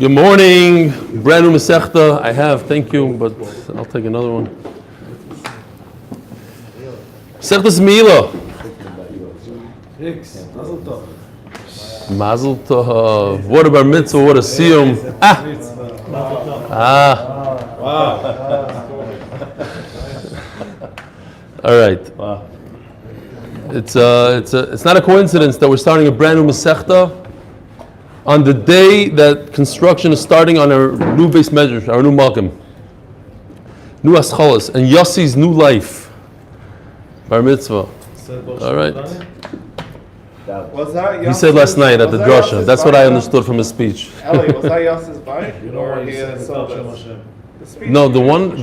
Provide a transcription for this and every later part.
Good morning, brand new Masechta. I have, thank you, but I'll take another one. Masechta's Meilah. Mazel tov. What a bar mitzvah, what a siyum. All right. It's not a coincidence that we're starting a brand new Masechta on the day that construction is starting on our new base measure, our new Malkim, new Aschalas, and Yossi's new life, bar mitzvah. All right. He said last night at the drasha. That's what I understood from his speech. Eli, was that Yossi's bike? No, the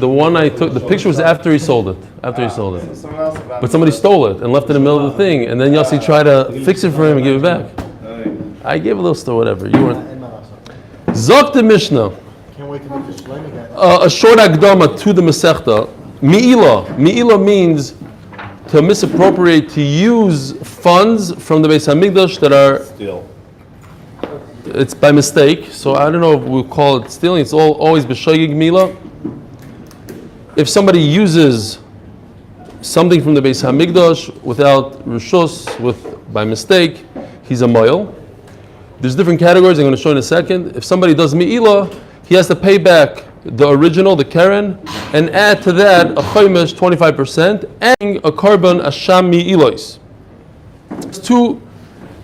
one I took. The picture was after he sold it. But somebody stole it and left it in the middle of the thing, and then Yossi tried to fix it for him and give it back. I gave a little store, whatever. You weren't. Zok the Mishnah. Can't wait to make this flame again. A short akdama to the Masechta. Meilah. Meilah means to misappropriate, to use funds from the Beis Hamikdash that are Steal. It's by mistake. So I don't know if we'll call it stealing. It's always b'shoigig Meilah. If somebody uses something from the Beis Hamikdash without rishus, by mistake, he's a moil. There's different categories I'm going to show in a second. If somebody does Meilah, he has to pay back the original, the Karen, and add to that a chaimish 25% and a carbon asham Meilos.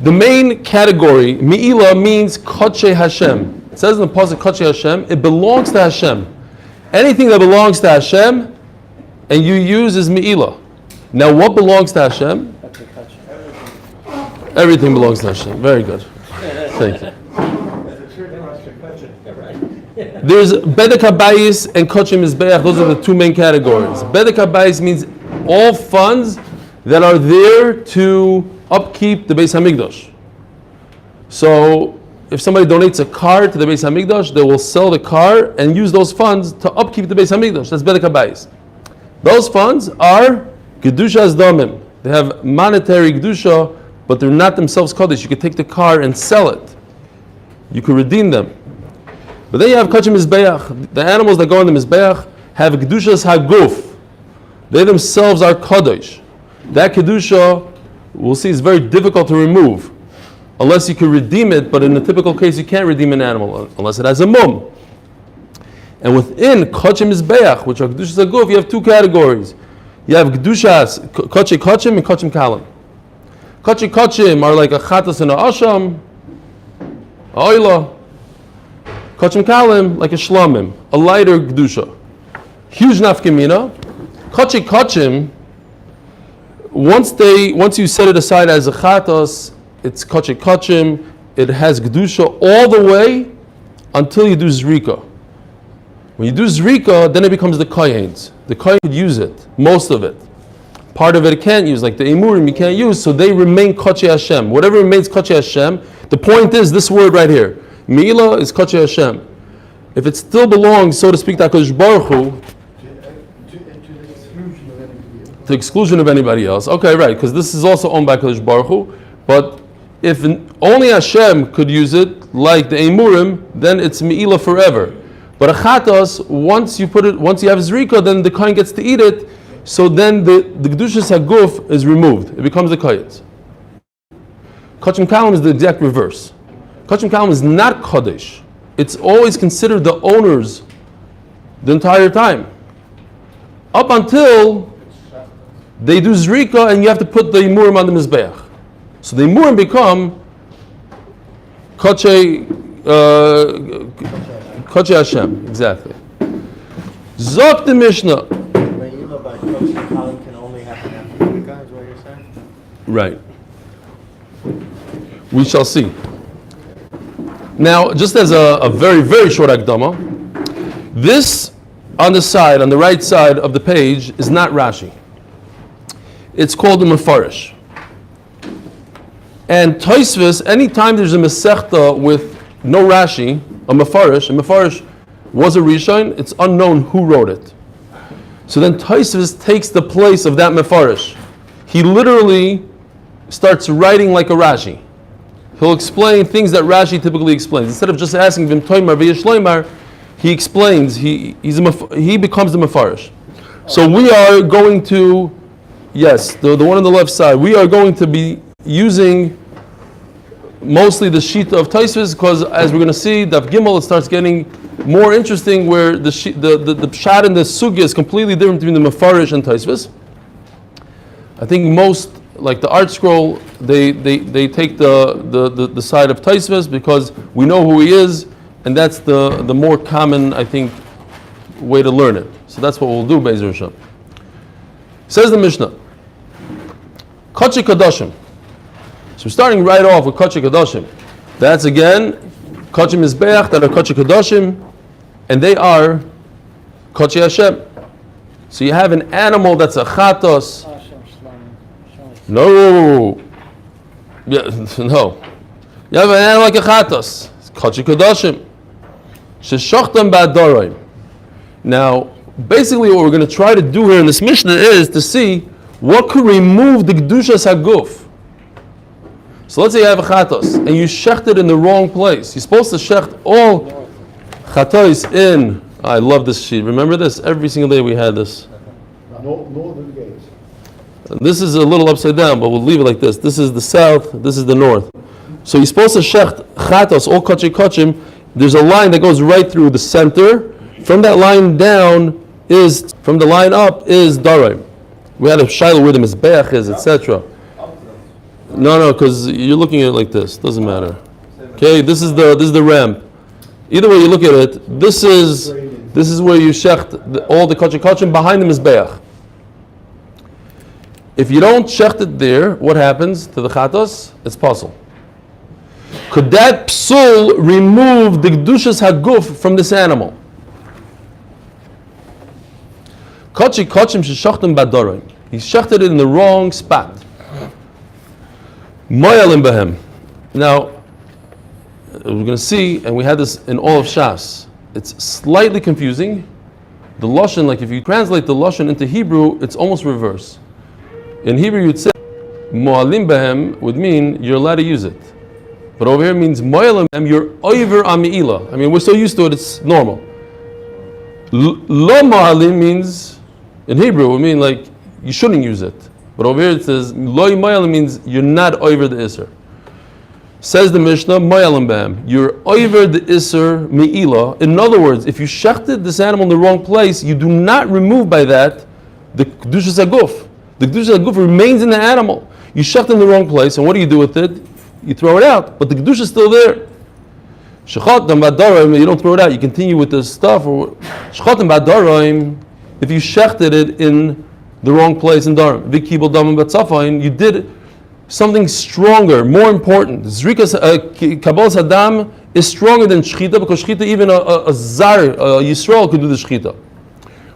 The main category, Meilah means Kodshe Hashem. It says in the pasuk Kodshe Hashem, it belongs to Hashem. Anything that belongs to Hashem and you use is Meilah. Now what belongs to Hashem? Everything belongs to Hashem. Very good. Thank you. There's Bedek HaBayis and Kodshe Mizbeach. Those are the two main categories. Bedek HaBayis means all funds that are there to upkeep the Beis Hamikdash. So if somebody donates a car to the Beis Hamikdash, they will sell the car and use those funds to upkeep the Beis Hamikdash. That's Bedek HaBayis. Those funds are Gedushas Damim. They have monetary Gedusha, but they're not themselves Kodesh. You could take the car and sell it. You could redeem them. But then you have Kodshe Mizbeach. The animals that go on the Mizbeach have Kedushas HaGuf. They themselves are Kodesh. That Kedusha, we'll see, is very difficult to remove. Unless you can redeem it, but in a typical case you can't redeem an animal unless it has a mum. And within Kodshe Mizbeach, which are Kedushas HaGuf, you have two categories. You have Kedushas, Kodshe Kodshim and Kodshem Kalim. Kodshe Kodshim are like a Chatas and a Asham, a Oila. Kodshem Kalim, like a Shlamim, a lighter Kedusha. Huge nafkamina. Kodshe Kodshim, once you set it aside as a Chatas, it's Kodshe Kodshim, it has Kedusha all the way until you do Zrika. When you do Zrika, then it becomes the Kohen's. The Kohen could use it, most of it. Part of it can't use, like the Emurim you can't use, so they remain Kodshe Hashem. Whatever remains Kodshe Hashem, the point is this word right here. Meilah is Kodshe Hashem. If it still belongs, so to speak, to HaKadosh Baruch Hu, to the exclusion of anybody else. Okay, right, because this is also owned by HaKadosh Baruch Hu, but if only Hashem could use it, like the Emurim, then it's Meilah forever. But a Chatas, once you have Zrika, then the Kohen gets to eat it, so then the Kedushas HaGuf is removed. It becomes the Kohetz. Kodshem Kalim is the exact reverse. Kodshem Kalim is not Kodesh. It's always considered the owners the entire time. Up until they do Zrika and you have to put the Imurim on the Mizbeach. So the Imurim become Kodshe Hashem. Exactly. Zok the Mishnah. Can only happen after the guys, what you're saying? Right. We shall see. Now, just as a very, very short akdama, this on the right side of the page is not Rashi. It's called a Mefarish. And Tosfos, anytime there's a Masechta with no Rashi, a Mefarish was a Rishon, it's unknown who wrote it. So then Tosfos takes the place of that Mefarish. He literally starts writing like a Rashi. he'll explain things that Rashi typically explains. Instead of just asking Vim Toimar V'yesh Loimar, he explains. He becomes the Mefarish. So we are going to, yes, the one on the left side. We are going to be using mostly the Shita of Taisvis, because as we're going to see, Daf Gimel, it starts getting more interesting, where the Pshat and the Sugya is completely different between the Mefarish and Taisvis. I think most, like the Art Scroll, they take the side of Taisvis because we know who he is, and that's the more common, I think, way to learn it. So that's what we'll do, Be'ezer Hashem. Says the Mishnah, Kachi Kadashim. So we're starting right off with Kachi Kadashim. That's again Kachi Mizbeach that are Kachi Kadashim, and they are Kachi Hashem. So you have an animal that's a chatos. No. Yeah, no. You have an animal like a chatos. It's Kachi Kadashim. Sheshachtam ba'adaroim. Now, basically what we're going to try to do here in this Mishnah is to see what could remove the Kedushas HaGuf. So let's say you have a chatos and you shecht it in the wrong place. You're supposed to shecht all chatos in. I love this sheet. Remember this? Every single day we had this. Northern gates. This is a little upside down, but we'll leave it like this. This is the south, this is the north. So you're supposed to shecht chatos, all kachim. There's a line that goes right through the center. From that line down from the line up is Daraim. We had a shiloh where the Mizbeach is, etc. No, because you're looking at it like this. Doesn't matter. Okay, this is the ramp. Either way you look at it, this is where you shecht all the kachim behind the Mizbeach. If you don't shecht it there, what happens to the chatos? It's puzzle. Could that psul remove the Kedushas HaGuf from this animal? Kachim sheshachtem ba'adaroim. He shechted it in the wrong spot. Moyalim behem. Now, we're going to see, and we had this in all of Shas. It's slightly confusing. The lashon, like if you translate the lashon into Hebrew, it's almost reverse. In Hebrew, you'd say moyalim behem would mean you're allowed to use it, but over here it means moyalim behem. You're over on Meilah. I mean, we're so used to it; it's normal. Lo moyalim means, in Hebrew, it means like you shouldn't use it. But over here it says lo moyalim means you're not over the iser. Says the Mishnah, moyalim behem. You're over the iser Meilah. In other words, if you shechted this animal in the wrong place, you do not remove by that the Kedushas HaGuf. The Kedushas HaGuf remains in the animal. You shecht in the wrong place, and what do you do with it? You throw it out, but the Kedusha is still there. Shechatam ba'adaroim, you don't throw it out, you continue with the stuff. Or shechatam ba'adaroim, if you shechted it in the wrong place in Darim, v'kibel damim b'tzafayin, you did something stronger, more important. Zrikas kabbalas hadam is stronger than shchita, because shchita, even a zar, a Yisrael could do the shchita.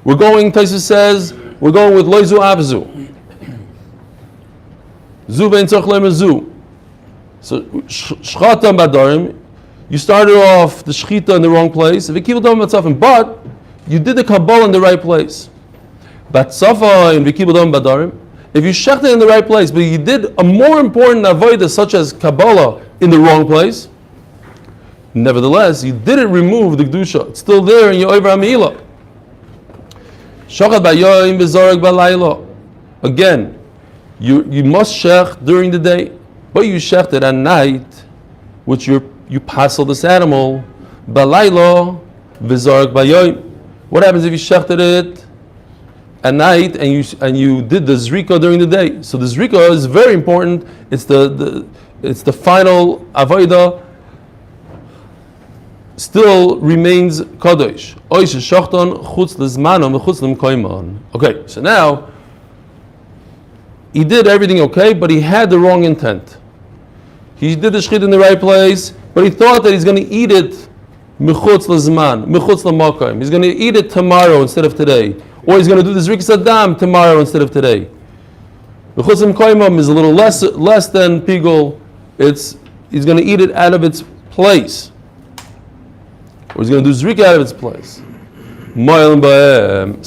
We're going, Taisus says, we're going with loizu avzu. Zu vein tzarch lemer zu. So shchatam ba'adarim, you started off the shchita in the wrong place, but you did the kabbalah in the right place. If you shechted in the right place, but you did a more important avodah such as kabbalah in the wrong place, nevertheless, you didn't remove the kedusha. It's still there in your over Meilah. Again, you must shech during the day, but you shechted at night, which you passel this animal. Balaylo v'zarek bayoyim. What happens if you shechted it at night and you did the zrika during the day? So the zrika is very important. It's the final avodah. Still remains kadosh. Okay, so now he did everything okay, but he had the wrong intent. He did the shchit in the right place, but he thought that he's going to eat it michutz l'zman, michutz l'makayim. He's going to eat it tomorrow instead of today, or he's going to do the zrikas adam tomorrow instead of today. Michutz l'makayim is a little less than pigul. He's going to eat it out of its place, or he's going to do zrika out of its place.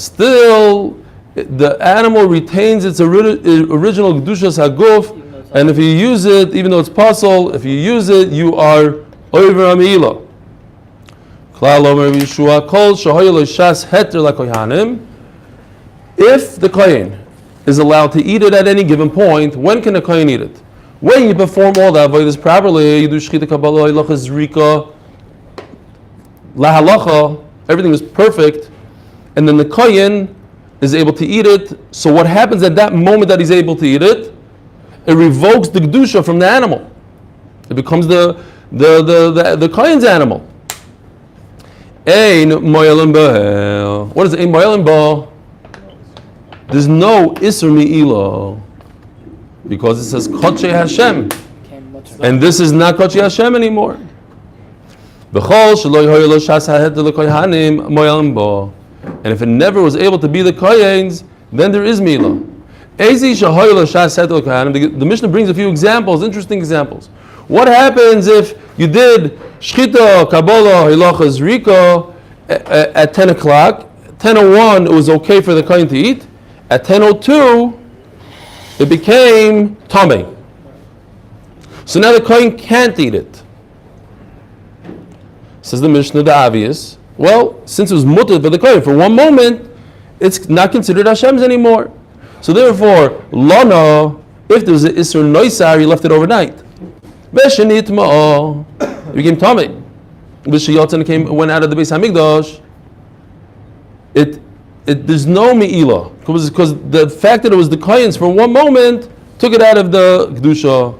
Still, the animal retains its original kedushas haguf, And if you use it, even though it's possible, if you use it, you are over a Meilah. If the kohen is allowed to eat it at any given point, when can a kohen eat it? When you perform all the avodas properly, you do shchita kabbalah, halacha zrika, la halacha, everything was perfect, and then the kohen is able to eat it. So what happens at that moment that he's able to eat it? It revokes the kedusha from the animal. It becomes the kohen's animal. Ein moyalim b'hel. What is ein moyalim b'hel? There's no isur mi'ilah because it says Kodshe Hashem, and this is not Kodshe Hashem anymore. And if it never was able to be the kohen's, then there is Meilah. The Mishnah brings a few examples, interesting examples. What happens if you did Shchita, Kabbalah, Hilacha, Zrika at 10 o'clock? 10:01 it was okay for the kohen to eat. At 10:02 it became Tameh. So now the kohen can't eat it. Says the Mishnah, the obvious. Well, since it was mutter for the kohen for one moment, it's not considered Hashem's anymore. So therefore, Lana, if there's an Isser Noisar, you left it overnight. Veshenit Ma'ah, it became Tameh. V'shiyatan went out of the Beis Hamikdash. There's no Me'ilah, because the fact that it was the kohen's for one moment took it out of the Kedusha.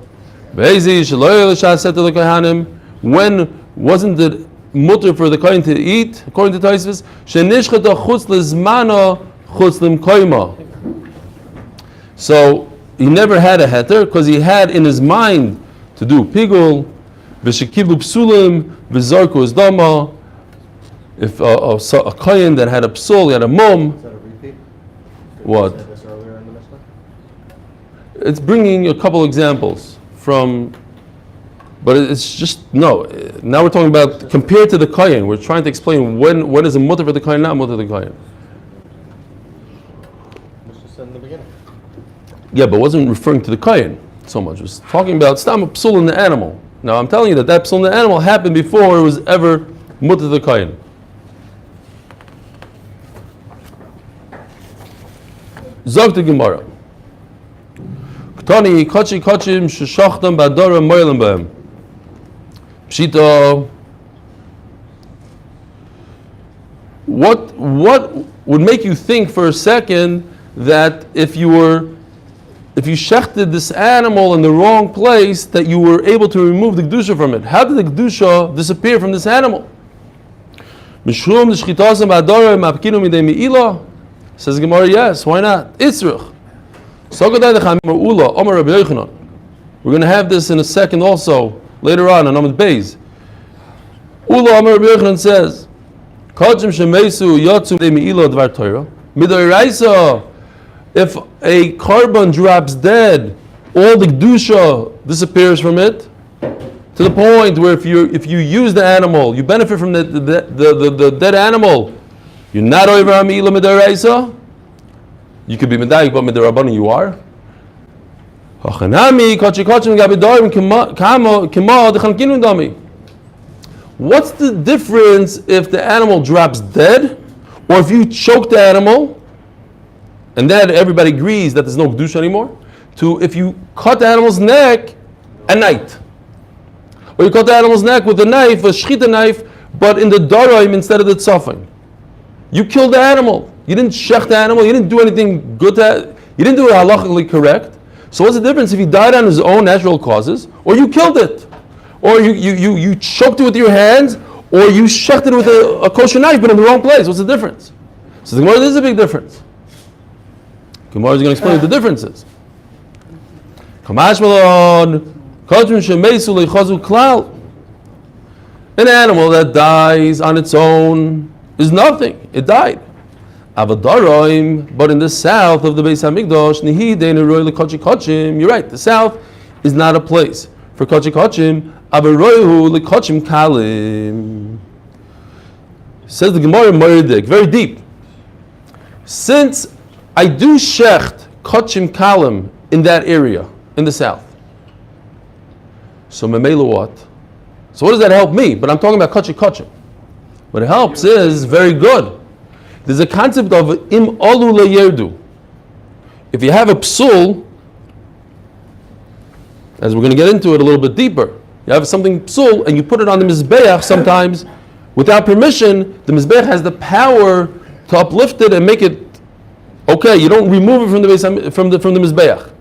When wasn't it mutter for the kohen to eat, according to Tosfos? So he never had a heter because he had in his mind to do pigul, v'shekiblu psulim, v'zarku es dama. If a kohen that had a psul, he had a mum. Is that a repeat? What? You said this earlier in the Mishnah? It's bringing a couple examples from, but it's just, no. Now we're talking about compared to the kohen. We're trying to explain when is a mutter for the kohen, not mutter for the kohen. Mishnah said in the beginning. Yeah, but it wasn't referring to the kohen so much. It was talking about stam psul in the animal. Now I'm telling you that psul in the animal happened before it was ever mutter to the kohen. Zog the Gemara. Ktani kachi kachim sheshachtam ba'adara moilim b'hem. Pshita. What would make you think for a second that if you shechted this animal in the wrong place, that you were able to remove the kedusha from it? How did the kedusha disappear from this animal? Mishum d'shchitasam ba'adara ma'apkinu midei me'ilah. Says Gemara, yes, why not? Itzruch. We're going to have this in a second also, later on Amud Beis. Ula Amar Rabbi Yochanan says, if a carbon drops dead, all the kedusha disappears from it, to the point where if you use the animal, you benefit from the dead animal, you're not over Meilah Midaraisa. You could be Medayik, but Midarabani you are. What's the difference if the animal drops dead, or if you choke the animal, and then everybody agrees that there's no kedusha anymore, to if you cut the animal's neck at night, or you cut the animal's neck with a knife, a shchita knife, but in the daraim instead of the tzafin? You killed the animal. You didn't shech the animal. You didn't do anything good to it. You didn't do it halachically correct. So what's the difference if he died on his own natural causes, or you killed it, or you choked it with your hands, or you sheched it with a kosher knife, but in the wrong place? What's the difference? So the Gemara, there's a big difference. Gemara is going to explain what the difference is. An animal that dies on its own is nothing. It died. Avadaroim, but in the south of the Beis Hamikdash, you're right. The south is not a place for kochi kochim. Avaroihu lekochim kalim. Says the Gemara Moedik, very deep. Since I do shecht kochim kalim in that area in the south, So Meilah what? So what does that help me? But I'm talking about kachim. What it helps is very good. There's a concept of im alu leyerdu. If you have a psul, as we're going to get into it a little bit deeper, you have something psul and you put it on the mizbeach sometimes without permission. The mizbeach has the power to uplift it and make it okay. You don't remove it from the mizbeach.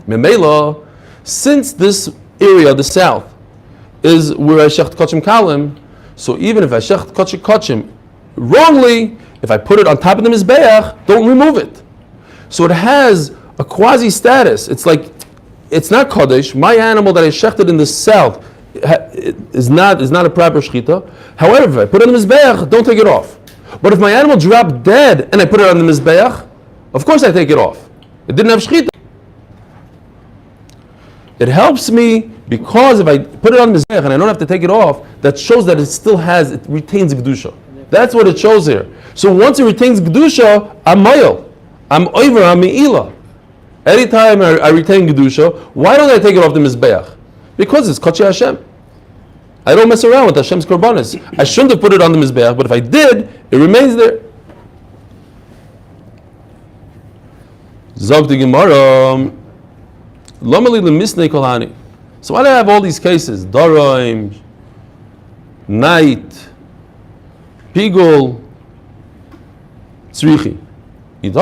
Meilah, since this area, the south, is where I shecht kachim kalim, so even if I shecht kachim wrongly, if I put it on top of the mizbeach, don't remove it. So it has a quasi status. It's like, it's not kodesh. My animal that I shechted in the south is not a proper shechita. However, if I put it on the mizbeach, don't take it off. But if my animal dropped dead and I put it on the mizbeach, of course I take it off. It didn't have shechita. It helps me because if I put it on the mizbeach and I don't have to take it off, that shows that it retains kedusha. That's what it shows here. So once it retains kedusha, I'm moyel. I'm over, I'm Meilah. Anytime I retain kedusha, why don't I take it off the mizbeach? Because it's Kachei Hashem. I don't mess around with Hashem's korbanos. I shouldn't have put it on the mizbeach, but if I did, it remains there. Zog the Gemara, Lomeli lemisnei kolhani. So why do I have all these cases? Daraim, night, pigul, tzrichi. If I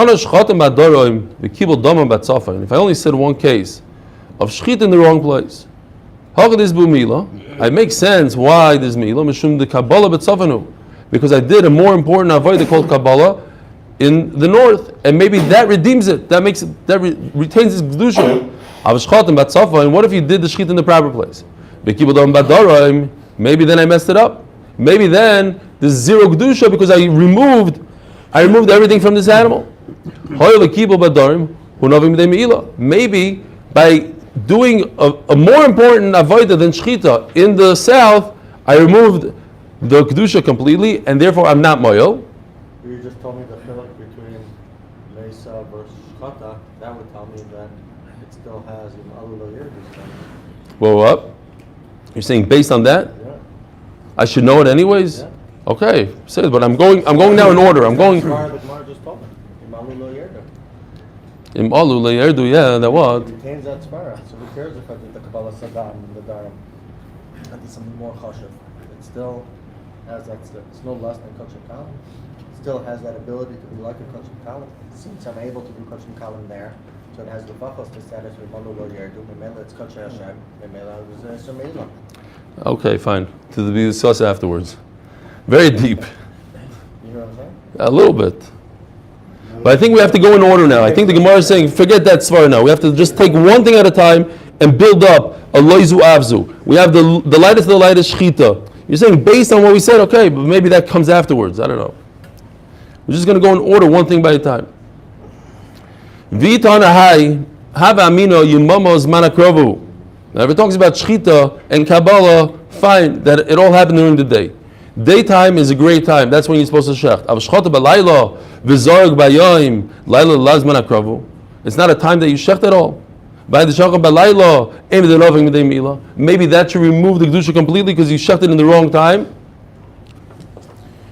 only said one case of shchit in the wrong place, it makes sense why there's Meilah, because I did a more important avodah called Kabbalah in the north, and maybe that redeems it. That retains its kedusha. And what if you did the shchit in the proper place? Maybe then I messed it up. Maybe then there's zero kedusha because I removed everything from this animal. Maybe by doing a more important avodah than shchita in the south, I removed the kedusha completely, and therefore I'm not moyel. You just told me the chiluk between Mesa versus Shchata. That would tell me that it still has an alu loyer. Well, what? You're saying based on that? Yeah. I should know it anyways? Yeah. Okay, say it, but I'm going now in order. I'm going. The Gemara just told me. Im alu loyer. Im alu leyerdu, yeah, that what? It retains that svara. So who cares if I did the Kabbalah Sagan and the Darim? I did something more chashuv. It still has that. It's no less than kachim kalim. It still has that ability to be like a kachim kalim. Since I'm able to do kachim kalim there, so it has the vachos the status of malu lo yerdu. Meilah it's kachei Hashem. Meilah was a Meilah. Okay, fine. To be discussed afterwards. Very deep. You hear what I'm saying? A little bit. But I think we have to go in order now. I think the Gemara is saying, forget that svara now. We have to just take one thing at a time and build up a loizu avzu. We have the lightest of the lightest shchita. You're saying based on what we said, okay, but maybe that comes afterwards. I don't know. We're just going to go in order, one thing by a time. V'itana hai hava amino yimamos manakrovu. Now if it talks about shchita and Kabbalah, fine, that it all happened during the day. Daytime is a great time. That's when you're supposed to shecht. Avshchata b'layla v'zorg b'yoyim layla lazman akravu. It's not a time that you shecht at all. Maybe that should remove the kedusha completely because you shechted in the wrong time.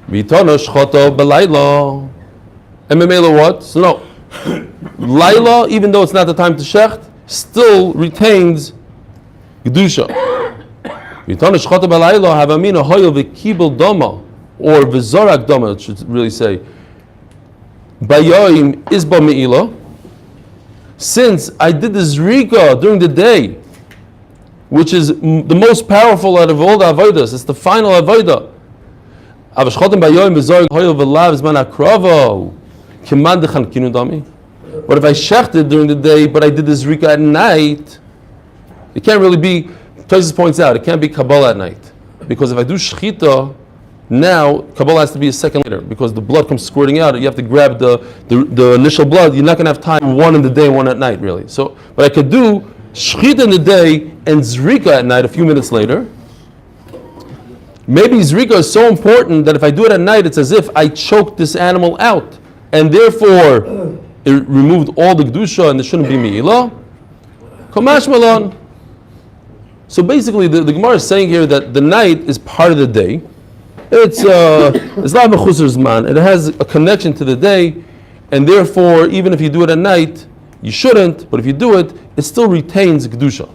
And Meilah what? So no, Laila, even though it's not the time to shecht, still retains kedusha. Or v'zorak dama, it should really say. Bayoim is ba Meilah. Since I did the zrika during the day, which is the most powerful out of all the avodas, it's the final avodah. But if I shechted during the day, but I did the zrika at night, it can't really be. Tosis points out it can't be Kabbalah at night, because if I do shechita now, Kabbalah has to be a second later because the blood comes squirting out. You have to grab the initial blood. You're not going to have time, one in the day and one at night, really. So, but I could do shechita in the day and zrika at night a few minutes later. Maybe zrika is so important that if I do it at night, it's as if I choked this animal out, and therefore it removed all the kedusha and there shouldn't be Meilah. Kamash malon. So basically, the Gemara is saying here that the night is part of the day. It's not mechusar zman. It has a connection to the day, and therefore, even if you do it at night, you shouldn't. But if you do it, it still retains kedusha.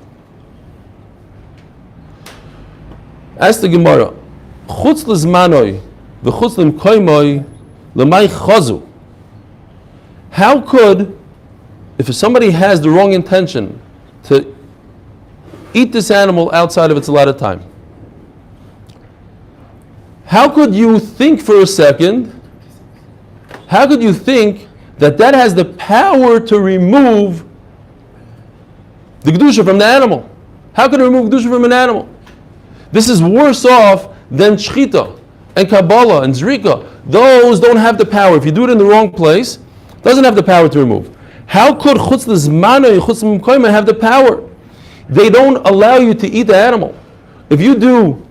Ask the Gemara, chutz lezmanoi v'chutz limkoimoi lemay chazu. How could, if somebody has the wrong intention to eat this animal outside of its allotted time, how could you think for a second, how could you think that that has the power to remove the kedusha from the animal? How could it remove kedusha from an animal? This is worse off than shchita and kabbalah and zrika. Those don't have the power. If you do it in the wrong place, it doesn't have the power to remove. How could chutz lezmano and chutz l'mkoima have the power? They don't allow you to eat the animal. If you do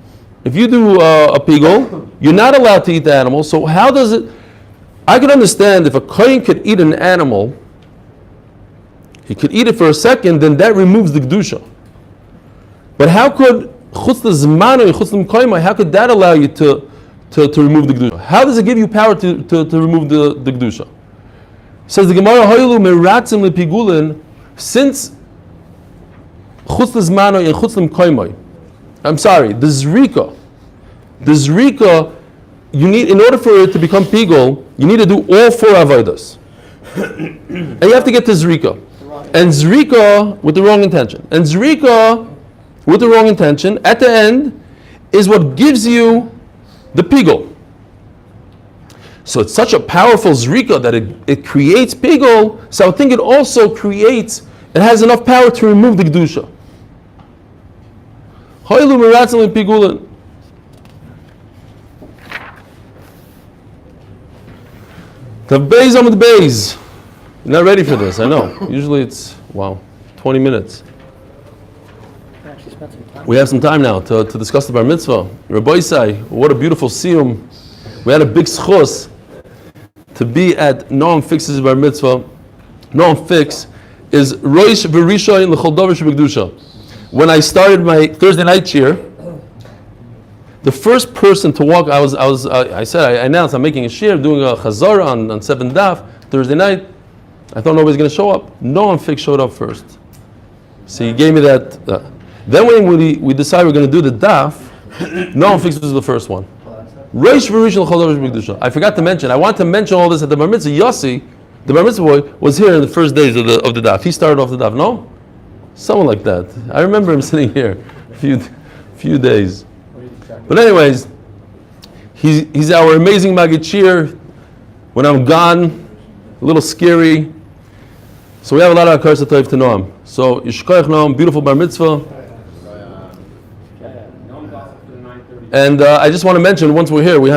a pigul, you're not allowed to eat the animal. So how does it? I can understand if a kohen could eat an animal, he could eat it for a second, then that removes the kedusha. But how could chutz lezmano and chutz l'mkoima? How could that allow you to remove the kedusha? How does it give you power to remove the kedusha? Says the Gemara, Hoylu meratzim lepigulin, since chutz lezmano and chutz l'mkoima. I'm sorry, the zrika, you need, in order for it to become pigul, you need to do all four avodas. And you have to get to zrika. And zrika with the wrong intention. And zrika with the wrong intention, at the end, is what gives you the pigul. So it's such a powerful zrika that it creates pigul, so I think it also creates, it has enough power to remove the kedusha. Hoylu meratzim lepigulin. Tav beis amud beis. You're not ready for this, I know. Usually it's, 20 minutes. We have some time now to discuss the bar mitzvah. Rabbi Isai, what a beautiful siyum. We had a big schos to be at Noam Fix's bar mitzvah. Noam Fix is Roish v'Rishoyin l'chol davar shebekdusha. When I started my Thursday night cheer, the first person to walk, I announced I'm making a shiur, doing a chazara on 7th Daf, Thursday night. I thought nobody's going to show up. Noam Fix showed up first. So he gave me that. Then when we decided we're going to do the Daf, Noam Fix was the first one. I forgot to mention, I want to mention all this at the bar mitzvah. Yossi, the bar mitzvah boy, was here in the first days of the Daf. He started off the Daf, no? Someone like that. I remember him sitting here a few days. But anyways, he's our amazing Magid Shir. When I'm gone, a little scary. So we have a lot of Akarsa Tov to Noam. So Yishkoyach Noam, beautiful bar mitzvah. And I just want to mention, once we're here, we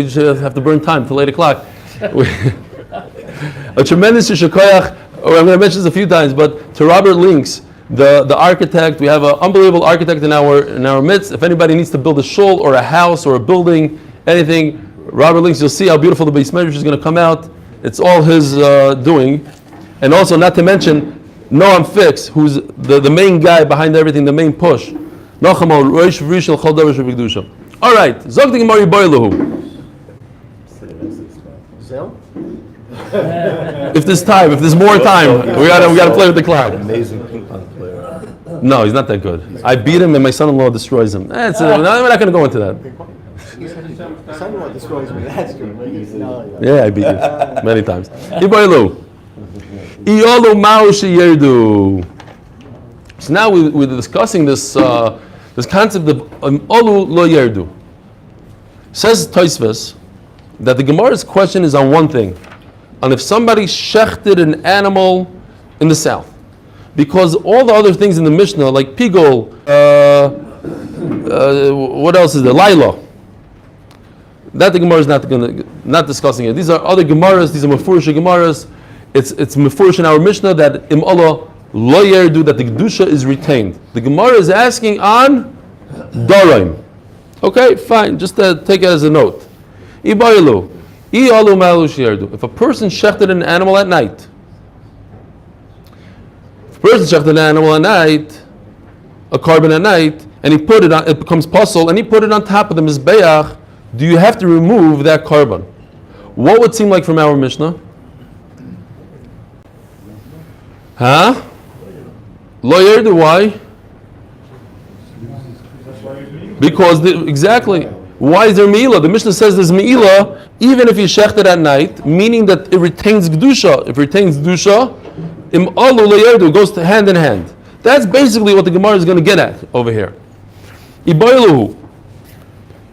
just have to burn time till 8 o'clock. A tremendous Yishkoyach. I'm going to mention this a few times, but to Robert Links, the architect. We have an unbelievable architect in our midst. If anybody needs to build a shul or a house or a building, anything, Robert Links, you'll see how beautiful the base medrash is going to come out. It's all his doing. And also, not to mention, Noam Fix, who's the main guy behind everything, the main push. All right, Zog the Gemara Boilahu. If there's more time, we gotta play with the clock. Amazing ping pong player. No, he's not that good. I beat him and my son-in-law destroys him. We're not going to go into that. Son-in-law destroys me. That's good. Yeah, I beat you many times. Iboilu. Iyolu ma'u sheyerdu. So now we're discussing this concept of olu lo yerdu. Says Tosfos that the Gemara's question is on one thing, on if somebody shechted an animal in the south. Because all the other things in the Mishnah, like pigul, what else is there? Lila. That the Gemara is not discussing it. These are other Gemaras. These are Mefurish Gemaras. It's Mefurish in our Mishnah that im Allah lo yerdu, that the kedusha is retained. The Gemara is asking on Daraim. Okay, fine. Just take it as a note. Ibayilu. I'alu ma'alu sheyerdu. If a person shechted an animal at night, a carbon at night, and he put it on, it becomes puzzle, and he put it on top of the mizbeach, do you have to remove that carbon? What would seem like from our Mishnah? Huh? Lo yerdu, why? Because exactly. Why is there Meilah? The Mishnah says there's Meilah even if you shechted at night, meaning that it retains Kedusha. If it retains Kedusha, im alu lo yerdu, goes hand in hand. That's basically what the Gemara is going to get at over here. Ibayluhu.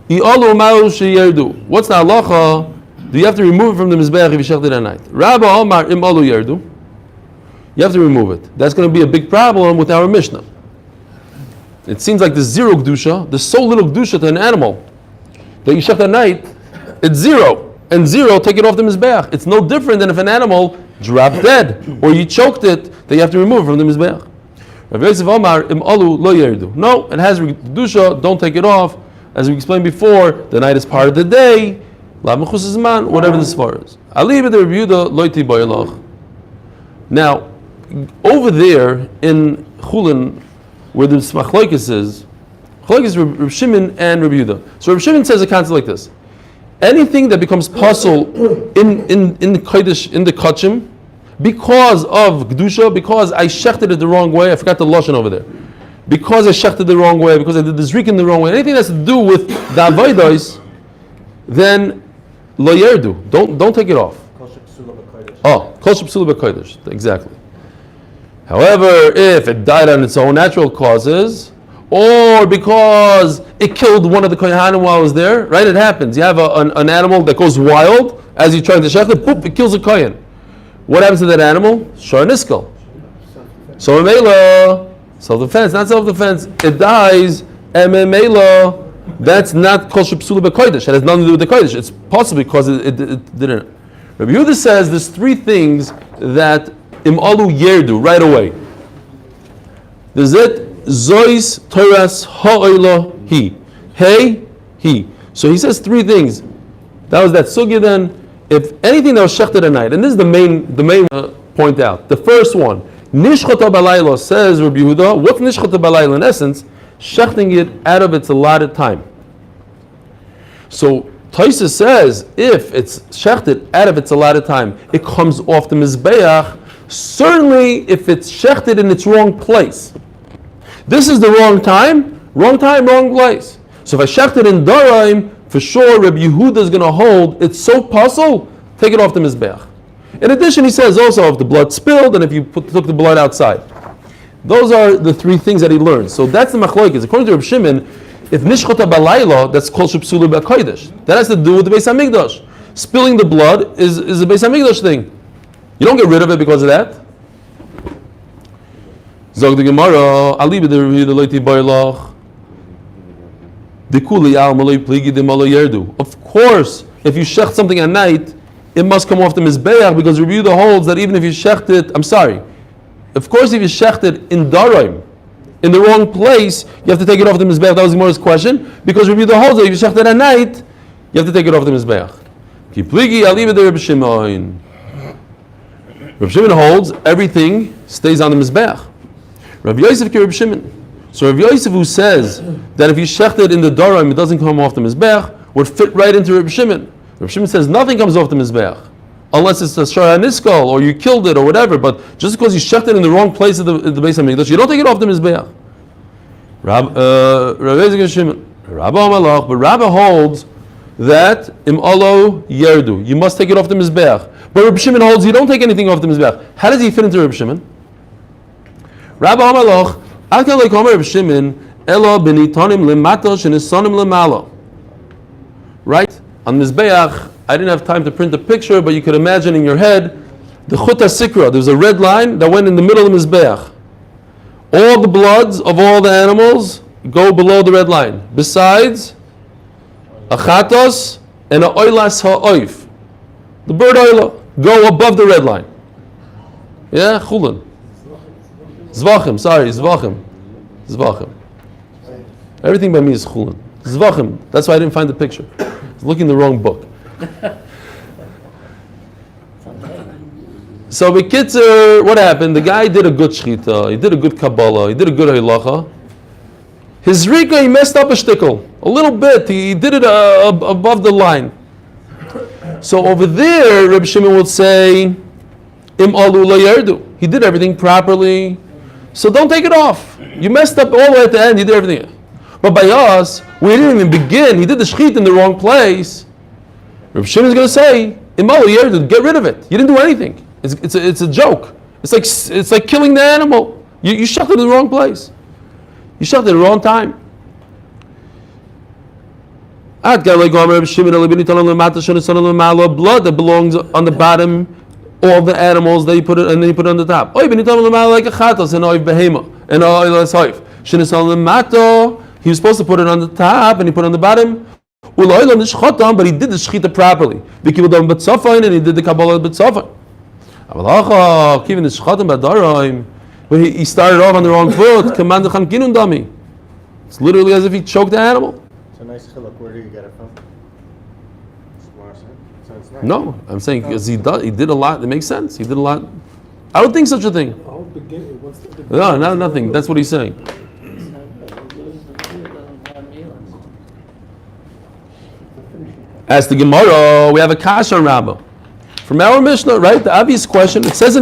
I'alu ma'u sheyerdu. What's the halacha? Do you have to remove it from the mizbeach if you shechted at night? Rabba Omar im alu yerdu. You have to remove it. That's going to be a big problem with our Mishnah. It seems like there's zero Kedusha. There's so little Kedusha to an animal that you shecht at night, it's zero. And zero, take it off the mizbeach. It's no different than if an animal dropped dead or you choked it, that you have to remove it from the mizbeach. Rav Yosef Omar im alu lo yerdu. No, it has Kedusha, don't take it off. As we explained before, the night is part of the day. Whatever the svar is. Now, over there in Chulin, where the Machlokes is Reb Shimon and Reb Yehuda. So Reb Shimon says a concept like this: anything that becomes puzzle in the kodesh, in the kachim, because of kedusha, because I shechted it the wrong way, I forgot the lashon over there. Because I shechted the wrong way, because I did the zrikin the wrong way, anything that has to do with the avodos, then lo yerdu. Don't take it off. Oh, kol shepsula b'kodesh. Exactly. However, if it died on its own natural causes, or because it killed one of the kohanim while it was there, right? It happens. You have an animal that goes wild as you're trying to shech it, boop, it kills a kohen. What happens to that animal? Shar niskal. So Meilah, self-defense, not self-defense. It dies, and Meilah, that's not kol shepsula b'kodesh. It has nothing to do with the kodesh. It's possibly because it didn't. Rabbi Yehuda says there's three things that im alu yerdu right away. There's it. Zois Toras Ha'olah He. Hey, He. So he says three things. That was that sugya then. If anything that was shechted at night, and this is the main point out. The first one, Nishchata Balayla, says Rabbi Yehuda. What's Nishchata Balayla? In essence, shechting it out of its allotted time. So Taisa says if it's shechted out of its allotted time, it comes off the mizbeach. Certainly, if it's shechted in its wrong place. This is the wrong time, wrong place. So if I shecht it in Daraim, for sure Rabbi Yehuda is going to hold, it's so puzzle, take it off the Mizbeach. In addition, he says also if the blood spilled and if you took the blood outside. Those are the three things that he learns. So that's the machlokes. According to Reb Shimon, if nishchota balayla, that's called shepsula b'kodesh. That has to do with the Beis Hamikdash. Spilling the blood is a Beis Hamikdash thing. You don't get rid of it because of that. Zog the Gemara, Ali b'dervi the loyti baylach. Dekuli al malay pligi de malo yerdu. Of course, if you shecht something at night, it must come off the mizbeach because Rabbi Yehuda holds that even if you shecht it, of course, if you shecht it in Daraim, in the wrong place, you have to take it off the mizbeach. That was Gemara's question because Rabbi Yehuda holds that if you shecht it at night, you have to take it off the mizbeach. Ki pligi ali b'dervi Shimon. Rabbi Shimon holds everything stays on the mizbeach. Rabbi Yosef ki Rabbi Shimon. So Rabbi Yosef, who says that if you shecht it in the Daraim, it doesn't come off the mizbeach, would fit right into Rabbi Shimon. Rabbi Shimon says nothing comes off the mizbeach unless it's a shara niskal or you killed it or whatever. But just because you shecht it in the wrong place of the Beis Hamikdash, you don't take it off the mizbeach. Rabbi Shimon, Rabbi Malach, but Rabbi holds that im alo yerdu, you must take it off the mizbeach. But Rabbi Shimon holds you don't take anything off the mizbeach. How does he fit into Rabbi Shimon? Rabbi Malach, Akal lekomer Rabbi Shimon, elo benitanim lemata shenisanim lemala. Right? On Mizbeach, I didn't have time to print the picture, but you could imagine in your head the Chut HaSikra. There's a red line that went in the middle of Mizbeach. All the bloods of all the animals go below the red line. Besides a chatos and a oilas ha'oif. The bird oila go above the red line. Yeah, chulin. Zvachim, sorry, zvachim. Everything by me is chulin. Zvachim. That's why I didn't find the picture. I was looking in the wrong book. So B'kitzer, what happened? The guy did a good shchita, he did a good kabbalah, he did a good halacha, His Rika, he messed up a shtickle. A little bit. He did it above the line. So over there, Reb Shimon would say, Im alu lo yerdu. He did everything properly. So don't take it off. You messed up all the way at the end. You did everything. But by us, we didn't even begin. He did the shchit in the wrong place. Reb Shimon is going to say, Im alu yerdu, get rid of it. You didn't do anything. It's a joke. It's like killing the animal. You shot it in the wrong place. You shot it at the wrong time. Blood that belongs on the bottom, all the animals that you put it, and then you put it on the top. He was supposed to put it on the top and he put it on the bottom. But he did the shechita properly. And he did the kabbalah b'tzafon. But he started off on the wrong foot. It's literally as if he choked the animal. It's a nice chiluk. Where do you get it from? So it's nice. No, I'm saying because he did a lot. It makes sense. He did a lot. I don't think such a thing. No, nothing. That's what he's saying. As the Gemara, we have a kasha on Rabbah. From our Mishnah, right? The obvious question. It says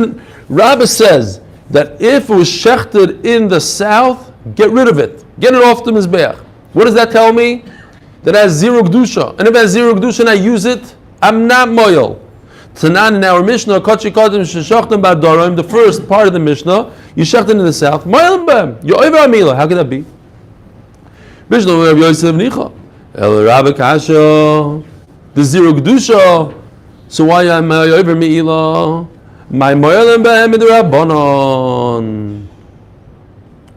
Rabbah says that if it was shechted in the south, get rid of it. Get it off the mizbeach. What does that tell me? That it has zero kedusha. And if it has zero kedusha and I use it, I'm not moyel. Tanan in our Mishnah, kachi kadim sheshachtem ba'darim, the first part of the Mishnah, you shechted in the south, moyel b'em. You're over Meilah. How could that be? Mishnah Rabbi Yosef Nicha. El Rabbi Kasha. The zero kedusha. So why am I over Meilah? My moyel b'em midrabanan.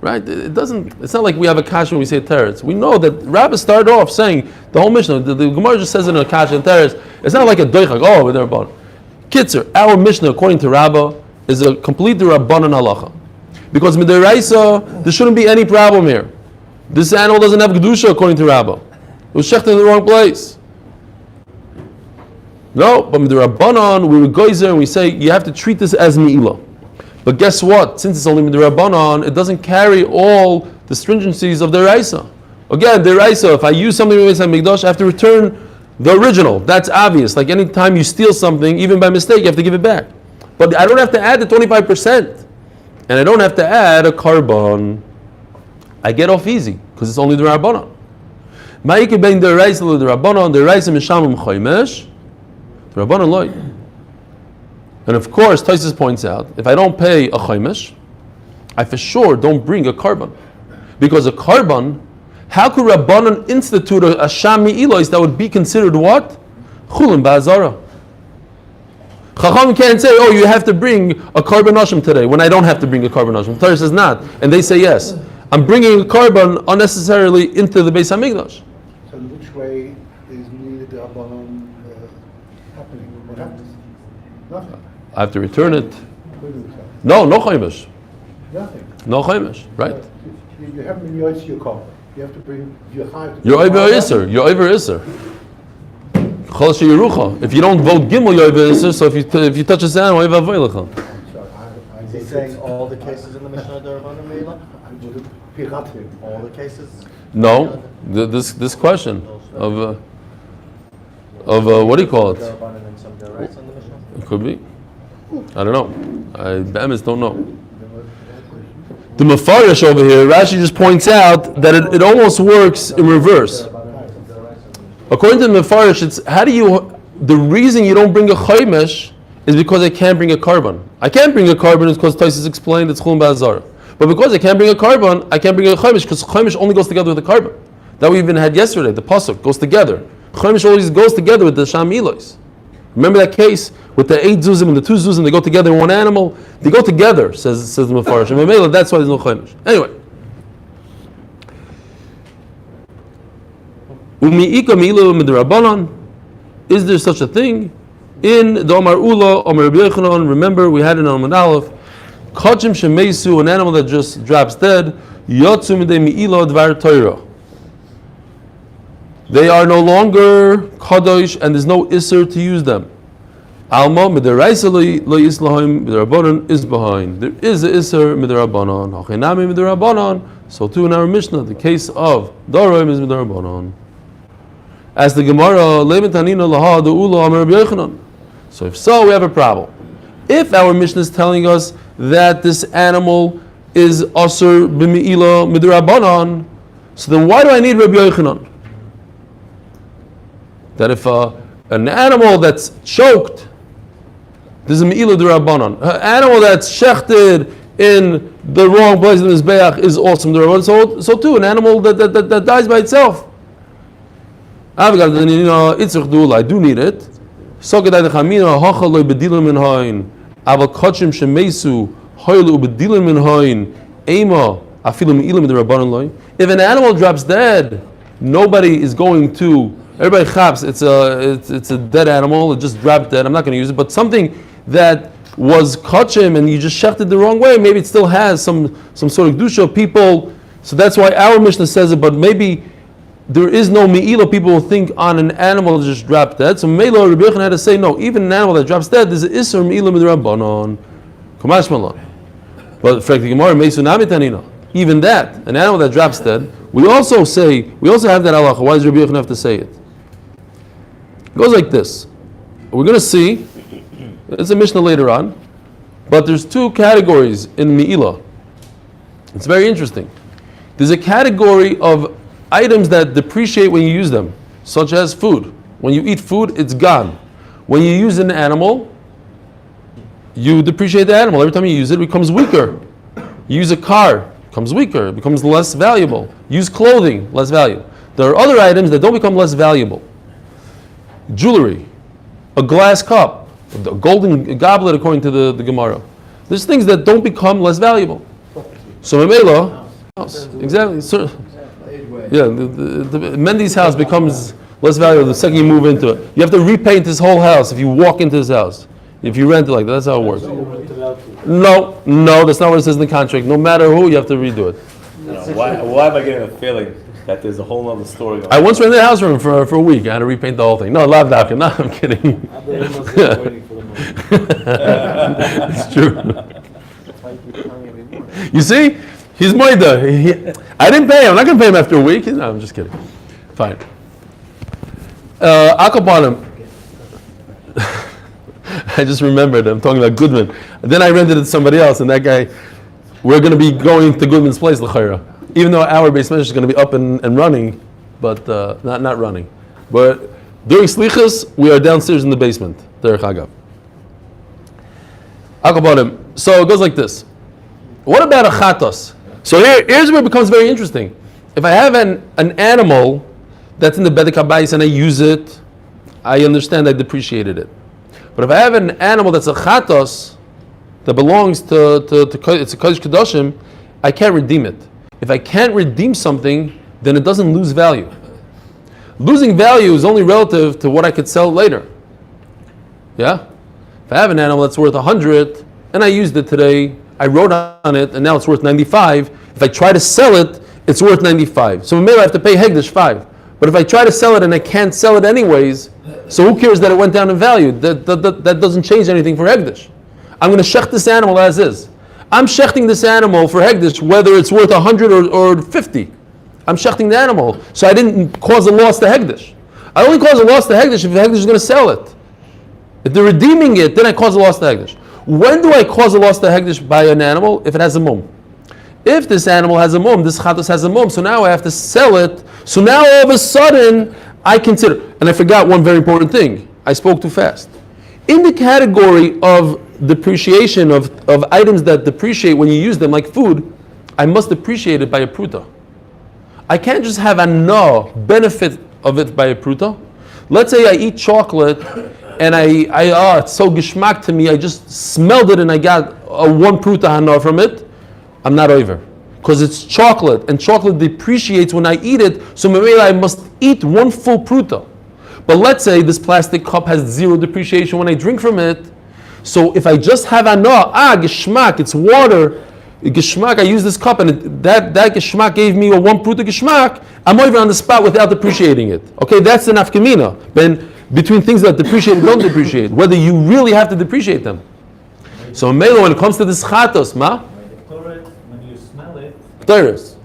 Right? It's not like we have a kasha when we say teretz. We know that Rabbah started off saying, the whole Mishnah, the Gemara just says it in a kasha and teretz. It's not like a doichak, with their rabbanon. Kitzer, our Mishnah, according to Rabbah, is a complete rabbanon halacha. Because midiraisa, there shouldn't be any problem here. This animal doesn't have kedusha, according to Rabbah. It was shechted in the wrong place. No, but midirabbanon, we would go there and we say, you have to treat this as Meilah. But guess what? Since it's only midrabanan, it doesn't carry all the stringencies of the Raisa. Again, the Raisa, if I use something from Beis HaMikdash, I have to return the original. That's obvious. Like any time you steal something, even by mistake, you have to give it back. But I don't have to add the 25%. And I don't have to add a carbon. I get off easy, because it's only the Rabbanan. Ma'ike bein the Raisa the Rabbanan, the Raisa mishamim choymesh, the Rabbanan loy. And of course, Taisus points out, if I don't pay a chaymesh, I for sure don't bring a carbon. Because a carbon, how could Rabbanan institute a Shami Elois that would be considered what? Chulin ba'azara. Chacham can't say, you have to bring a carbon Hashem today, when I don't have to bring a carbon Hashem. Torah says not. And they say yes. I'm bringing a carbon unnecessarily into the Beis HaMikdash. So in which way is needed the Rabbanon happening? What happens? Nothing. I have to return it. No chaymesh. Nothing. No chaymesh, right? You haven't been yoitz your car. You have to bring your chayv. You're over Isser. You're over Isser. Chol she'yerucha. If you don't vote Gimel, you're over Isser. So if you touch a animal, you're over Aveilecha. Is he saying all the cases in the Mishnah Darabanan Meilah? All the cases? No. This question of what do you call it? Darabanan and some Daraisa in the Mishnah? It could be. I don't know. I be'emes don't know. The Mefarish over here, Rashi just points out that it almost works in reverse. According to the Mefarish, it's the reason you don't bring a chaymesh is because I can't bring a carbon. I can't bring a carbon because Taisus explained it's chulin ba'azara. But because I can't bring a carbon, I can't bring a chaymesh because chaymesh only goes together with the carbon. That we even had yesterday. The pasuk goes together. Chaymesh always goes together with the sham elois. Remember that case with the 8 zuzim and the 2 zuzim, they go together in one animal? They go together, says the Mefarish. And Meilah, that's why there's no chaymesh. Anyway. Umi'ika mi'ilu midrabanan. Is there such a thing? In the Omar Ula, Omar Rabbi Yochanan, remember we had it on Amud Aleph, Kachim shemeisu, an animal that just drops dead, yotzu midei mi'ila dvar Torah. They are no longer kadosh, and there's no iser to use them. Alma midaraisa lo yislahim midrabanan is behind. There is a iser midrabanan. Hachinami midrabanan So too in our Mishnah, the case of Daroim is Midarbanon. As the Gemara, Leben Tanina Laha De'ula Amar Rabbi Yochanan. So if so, we have a problem. If our Mishnah is telling us that this animal is Asur B'Meilah Midrabanon, so then why do I need Rabbi Yochanan? That if an animal that's choked, there's a Meilah D'Rabbanan. An animal that's shechted in the wrong place in the Mizbeach is also D'Rabbanan. So too, an animal that dies by itself. I do need it. If an animal drops dead, nobody is going to. Everybody chaps. It's a dead animal. It just dropped dead. I'm not going to use it. But something that was kachim and you just shechted the wrong way, maybe it still has some sort of kedusha. People. So that's why our Mishnah says it. But maybe there is no Meilah. People will think on an animal that just dropped dead. So Meilah, Rabbi Yochanan had to say no. Even an animal that drops dead, there's an Isser Meilah Midrabanan. Kamash Malon. But for the Gemara, Meisu Nami Tanina. Even that, an animal that drops dead, we also have that halacha. Why does Rabbi Yochanan have to say it? It goes like this. We're going to see, it's a Mishnah later on, but there's two categories in Meilah. It's very interesting. There's a category of items that depreciate when you use them, such as food. When you eat food, it's gone. When you use an animal, you depreciate the animal. Every time you use it, it becomes weaker. You use a car, it becomes weaker, it becomes less valuable. Use clothing, less value. There are other items that don't become less valuable. Jewelry, a glass cup, a golden goblet according to the Gemara. There's things that don't become less valuable. So Meilah, exactly. So, yeah, the Mendy's house becomes less valuable the second you move into it. You have to repaint this whole house if you walk into this house. If you rent it like that, that's how it works. No, that's not what it says in the contract. No matter who, you have to redo it. Why am I getting a feeling that there's a whole other story going on? I once rented a house room for a week. I had to repaint the whole thing. No, lav dafka. No, I'm kidding. It's true. You see? He's Meilah. I didn't pay him. I'm not going to pay him after a week. No, I'm just kidding. Fine. Akapanim. I just remembered. I'm talking about Goodman. Then I rented it to somebody else, and that guy, we're going to be going to Goodman's place, l'chayra. Even though our basement is going to be up and running, but not running. But during Slichas, we are downstairs in the basement. Derech Hagav. Akapanim. So it goes like this. What about a chatos? So here's where it becomes very interesting. If I have an animal that's in the Bedek HaBayis and I use it, I understand I depreciated it. But if I have an animal that's a chatos that belongs to it's a Kodesh Kedoshim, I can't redeem it. If I can't redeem something, then it doesn't lose value. Losing value is only relative to what I could sell later. Yeah? If I have an animal that's worth 100 and I used it today, I wrote on it, and now it's worth 95. If I try to sell it, it's worth 95. So maybe I have to pay Hegdish 5. But if I try to sell it and I can't sell it anyways, so who cares that it went down in value? That doesn't change anything for Hegdish. I'm going to shecht this animal as is. I'm shechting this animal for Hegdish, whether it's worth 100 or 50. I'm shechting the animal. So I didn't cause a loss to Hegdish. I only cause a loss to Hegdish if Hegdish is going to sell it. If they're redeeming it, then I cause a loss to Hegdish. When do I cause a loss to Hegdish by an animal? If it has a mum. If this animal has a mum, this chatos has a mum, so now I have to sell it. So now all of a sudden, I consider, and I forgot one very important thing. I spoke too fast. In the category of depreciation of items that depreciate when you use them, like food, I must depreciate it by a pruta. I can't just have a no benefit of it by a pruta. Let's say I eat chocolate and it's so geschmack to me, I just smelled it and I got a 1 pruta hana from it. I'm not over. Because it's chocolate, and chocolate depreciates when I eat it, so maybe I must eat 1 full pruta. But let's say this plastic cup has 0 depreciation when I drink from it. So if I just have geschmack, it's water, geschmack, I use this cup and that geschmack gave me a 1 pruta geschmack, I'm over on the spot without depreciating it. Okay, that's the nafkamina. Then between things that depreciate and don't depreciate, whether you really have to depreciate them. So Meilah, when it comes to this chatos, When you smell it, Pteris.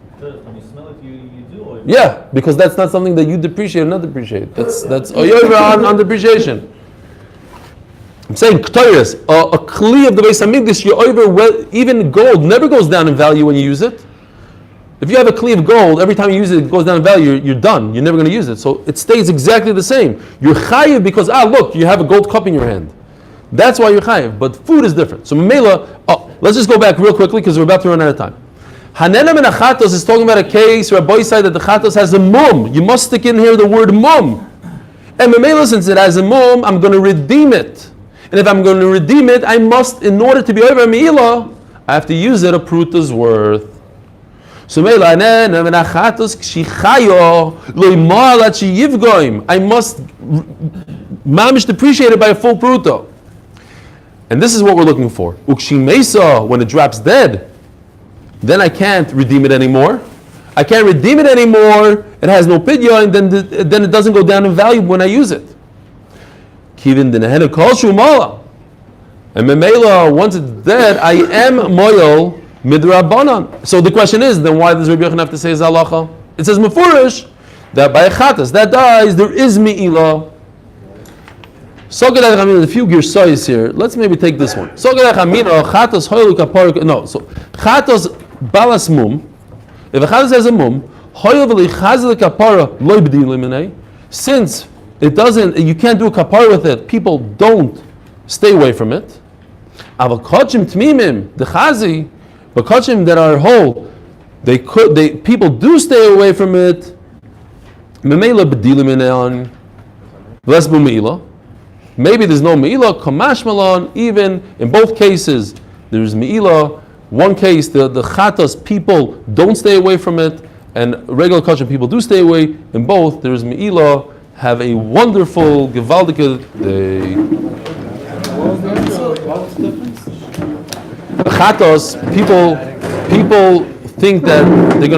Yeah, because that's not something that you depreciate or not depreciate. That's oyover on depreciation. I'm saying Ktoris, a kli of the Beis Hamikdash, even gold never goes down in value when you use it. If you have a kli of gold, every time you use it, it goes down in value, you're done. You're never going to use it. So it stays exactly the same. You're chayiv because, look, you have a gold cup in your hand. That's why you're chayiv. But food is different. So Meilah, let's just go back real quickly because we're about to run out of time. Hanenam and Achatos is talking about a case where a boy said that the Chatos has a mum. You must stick in here the word mum. And Meilah, since it has a mum, I'm going to redeem it. And if I'm going to redeem it, I must, in order to be over Meilah, I have to use it a pruta's worth. So Meilah, I must mamish depreciate it by a full pruta. And this is what we're looking for. Ukshimesa, when it drops dead, then I can't redeem it anymore. I can't redeem it anymore. It has no pidya, and then it doesn't go down in value when I use it. Kivin denehena kol shu mala. And Meilah, once it's dead, I am moyel midrabanan. So the question is, then why does Rabbi Yochanan have to say zalacha? It says mefurish that by a chatas that dies, there is Meilah. So a few girsayis here. Let's maybe take this one. So chatas hoyel kapar. No, so chatas balas mum. If a chatas has a mum, hoyel v'lichaz kapara loy b'din liminei. Since it doesn't, you can't do a kapara with it. People don't stay away from it. Avakachim tmimim the chazi, but kachim that are whole, people do stay away from it. Memela b'dilim ineon, less b'meila. Maybe there's no Meilah, Kamash Malon, even in both cases, there's Meilah. One case, the Chatas people don't stay away from it, and regular culture people do stay away. In both, there's Meilah. Have a wonderful, gewaldige day. Chatas, people think that they're going to